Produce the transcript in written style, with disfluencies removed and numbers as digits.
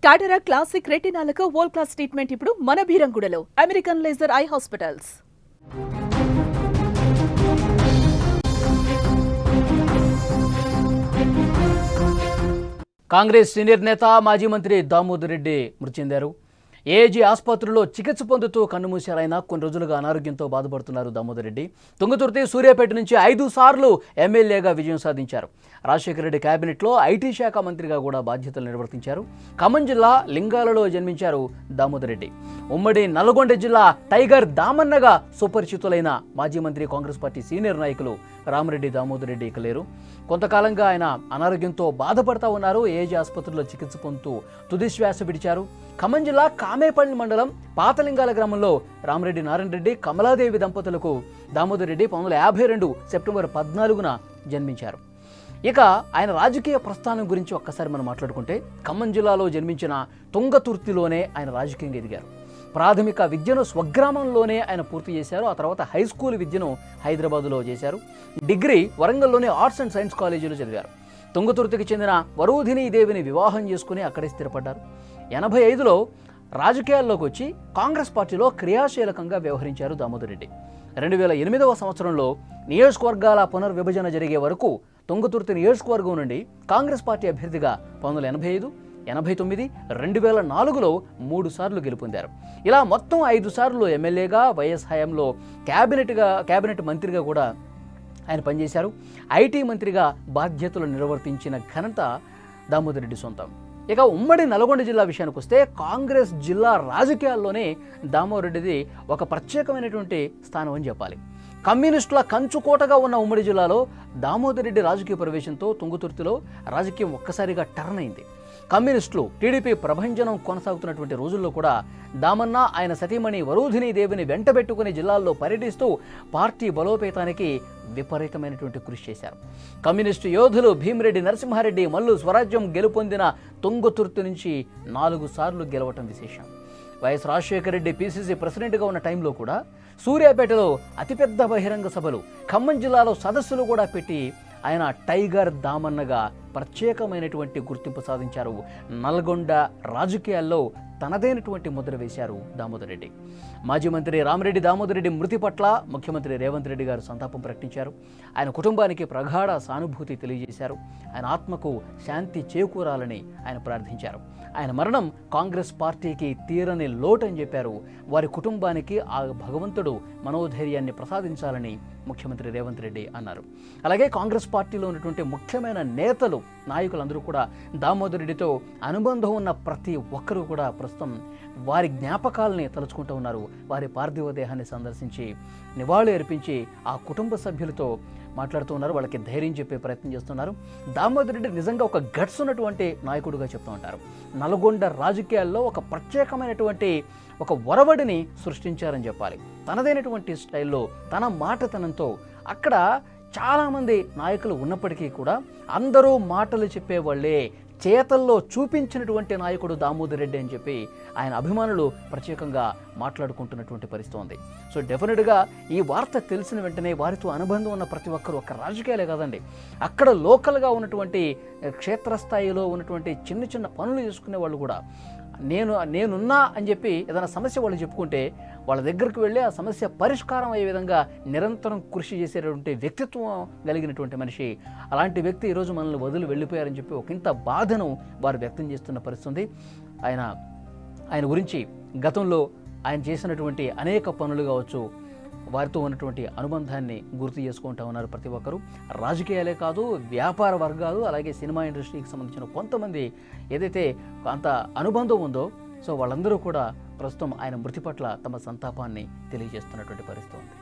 టాటరా classic రెటినాలకు world class treatment ఇప్పుడు మన భీరంగూడలో American laser eye hospitals. Congress senior నేత మాజీ మంత్రి దామోదర్ రెడ్డి మృతి చెందారు. ఏజీ ఆసుపత్రిలో చికిత్స పొందుతూ కన్నుమూశారైన కొన్ని రోజులుగా అనారోగ్యంతో బాధపడుతున్నారు దామోదర్ రెడ్డి. తుంగతుర్తి, సూర్యాపేట నుంచి 5 సార్లు ఎమ్మెల్యేగా విజయం సాధించారు. రాజశేఖర రెడ్డి కేబినెట్లో ఐటీ శాఖ మంత్రిగా కూడా బాధ్యతలు నిర్వర్తించారు. ఖమ్మం జిల్లా లింగాలలో జన్మించారు దామోదర్ రెడ్డి. ఉమ్మడి నల్గొండ జిల్లా టైగర్ దామన్నగా సుపరిచితులైన మాజీ మంత్రి, కాంగ్రెస్ పార్టీ సీనియర్ నాయకులు రామిరెడ్డి దామోదర్ రెడ్డి ఇక లేరు. కొంతకాలంగా ఆయన అనారోగ్యంతో బాధపడతా ఉన్నారు. ఏజీ ఆసుపత్రిలో చికిత్స పొందుతూ తుదిశ్వాస విడిచారు. ఖమ్మం జిల్లా కామేపల్లి మండలం పాతలింగాల గ్రామంలో రామిరెడ్డి నారాయణ రెడ్డి, కమలాదేవి దంపతులకు దామోదర్ రెడ్డి 1952 సెప్టెంబర్ 14న జన్మించారు. ఇక ఆయన రాజకీయ ప్రస్థానం గురించి ఒక్కసారి మనం మాట్లాడుకుంటే, ఖమ్మం జిల్లాలో జన్మించిన తుంగతుర్తిలోనే ఆయన రాజకీయంగా ఎదిగారు. ప్రాథమిక విద్యను స్వగ్రామంలోనే ఆయన పూర్తి చేశారు. ఆ తర్వాత హై స్కూల్ విద్యను హైదరాబాదులో చేశారు. డిగ్రీ వరంగల్లోని ఆర్ట్స్ అండ్ సైన్స్ కాలేజీలో చదివారు. తుంగతుర్తికి చెందిన వరూధిని దేవిని వివాహం చేసుకుని అక్కడే స్థిరపడ్డారు. 85లో రాజకీయాల్లోకి వచ్చి కాంగ్రెస్ పార్టీలో క్రియాశీలకంగా వ్యవహరించారు దామోదర్ రెడ్డి. 2008వ సంవత్సరంలో నియోజకవర్గాల పునర్విభజన జరిగే వరకు తుంగతుర్తి నియోజకవర్గం నుండి కాంగ్రెస్ పార్టీ అభ్యర్థిగా 1985, 89, 2004లో 3 సార్లు గెలుపొందారు. ఇలా మొత్తం 5 సార్లు ఎమ్మెల్యేగా, వైఎస్ హయాంలో కేబినెట్ మంత్రిగా కూడా ఆయన పనిచేశారు. ఐటీ మంత్రిగా బాధ్యతలు నిర్వర్తించిన ఘనత దామోదర్ రెడ్డి సొంతం. ఇక ఉమ్మడి నల్గొండ జిల్లా విషయానికి వస్తే, కాంగ్రెస్ జిల్లా రాజకీయాల్లోనే దామోదర్ రెడ్డిది ఒక ప్రత్యేకమైనటువంటి స్థానం అని చెప్పాలి. కమ్యూనిస్టుల కంచుకోటగా ఉన్న ఉమ్మడి జిల్లాలో దామోదర్ రెడ్డి రాజకీయ ప్రవేశంతో తుంగతుర్తిలో రాజకీయం ఒక్కసారిగా టర్న్ అయింది. కమ్యూనిస్టులు, టీడీపీ ప్రభంజనం కొనసాగుతున్నటువంటి రోజుల్లో కూడా దామన్న, ఆయన సతీమణి వరూధిని దేవిని వెంటబెట్టుకుని జిల్లాల్లో పర్యటిస్తూ పార్టీ బలోపేతానికి విపరీతమైనటువంటి కృషి చేశారు. కమ్యూనిస్టు యోధులు భీమిరెడ్డి నరసింహారెడ్డి మల్లు స్వరాజ్యం గెలుపొందిన తుంగతుర్తి నుంచి 4 సార్లు గెలవటం విశేషం. వైఎస్ రాజశేఖర రెడ్డి పీసీసీ ప్రెసిడెంట్గా ఉన్న టైంలో కూడా సూర్యాపేటలో అతిపెద్ద బహిరంగ సభలు, ఖమ్మం జిల్లాలో సదస్సులు కూడా పెట్టి ఆయన టైగర్ దామన్నగా ప్రత్యేకమైనటువంటి గుర్తింపు సాధించారు. నల్గొండ రాజకీయాల్లో తనదైనటువంటి ముద్ర వేశారు దామోదర్ రెడ్డి. మాజీ మంత్రి రామిరెడ్డి దామోదర్ రెడ్డి మృతి పట్ల ముఖ్యమంత్రి రేవంత్ రెడ్డి గారు సంతాపం ప్రకటించారు. ఆయన కుటుంబానికి ప్రగాఢ సానుభూతి తెలియజేశారు. ఆయన ఆత్మకు శాంతి చేకూరాలని ఆయన ప్రార్థించారు. ఆయన మరణం కాంగ్రెస్ పార్టీకి తీరని లోటు అని చెప్పారు. వారి కుటుంబానికి ఆ భగవంతుడు మనోధైర్యాన్ని ప్రసాదించాలని ముఖ్యమంత్రి రేవంత్ రెడ్డి అన్నారు. అలాగే కాంగ్రెస్ పార్టీలో ఉన్నటువంటి ముఖ్యమైన నేతలు, నాయకులందరూ కూడా దామోదర్ రెడ్డితో అనుబంధం ఉన్న ప్రతి ఒక్కరూ కూడా ప్రస్తుతం వారి జ్ఞాపకాలని తలుచుకుంటూ ఉన్నారు. వారి పార్థివ దేహాన్ని సందర్శించి నివాళులు అర్పించి ఆ కుటుంబ సభ్యులతో మాట్లాడుతూ ఉన్నారు. వాళ్ళకి ధైర్యం చెప్పే ప్రయత్నం చేస్తున్నారు. దామోదర్ రెడ్డి నిజంగా ఒక గట్స్ ఉన్నటువంటి నాయకుడిగా చెప్తూ ఉంటారు. నల్గొండ రాజకీయాల్లో ఒక ప్రత్యేకమైనటువంటి ఒక ఒరవడిని సృష్టించారని చెప్పాలి. తనదైనటువంటి స్టైల్లో, తన మాటతనంతో అక్కడ చాలామంది నాయకులు ఉన్నప్పటికీ కూడా అందరూ మాటలు చెప్పేవాళ్ళే, చేతల్లో చూపించినటువంటి నాయకుడు దామోదర్ రెడ్డి అని చెప్పి ఆయన అభిమానులు ప్రత్యేకంగా మాట్లాడుకుంటున్నటువంటి పరిస్థితి ఉంది. సో డెఫినెట్గా ఈ వార్త తెలిసిన వెంటనే వారితో అనుబంధం ఉన్న ప్రతి ఒక్కరు, ఒక్క రాజకీయాలే కాదండి, అక్కడ లోకల్గా క్షేత్రస్థాయిలో ఉన్నటువంటి చిన్న చిన్న పనులు చేసుకునే వాళ్ళు కూడా నేనున్నా అని చెప్పి ఏదైనా సమస్య వాళ్ళు చెప్పుకుంటే వాళ్ళ దగ్గరికి వెళ్ళి ఆ సమస్య పరిష్కారం అయ్యే విధంగా నిరంతరం కృషి చేసేటువంటి వ్యక్తిత్వం కలిగినటువంటి మనిషి. అలాంటి వ్యక్తి ఈరోజు మనల్ని వదిలి వెళ్ళిపోయారని చెప్పి ఒకంత బాధను వారు వ్యక్తం చేస్తున్న పరిస్థితి. ఆయన గురించి గతంలో ఆయన చేసినటువంటి అనేక పనులు కావచ్చు, వారితో ఉన్నటువంటి అనుబంధాన్ని గుర్తు చేసుకుంటూ ఉన్నారు ప్రతి ఒక్కరూ. రాజకీయాలే కాదు, వ్యాపార వర్గాలు, అలాగే సినిమా ఇండస్ట్రీకి సంబంధించిన కొంతమంది ఏదైతే అంత అనుబంధం ఉందో, సో వాళ్ళందరూ కూడా ప్రస్తుతం ఆయన మృతి పట్ల తమ సంతాపాన్ని తెలియజేస్తున్నటువంటి పరిస్థితి ఉంది.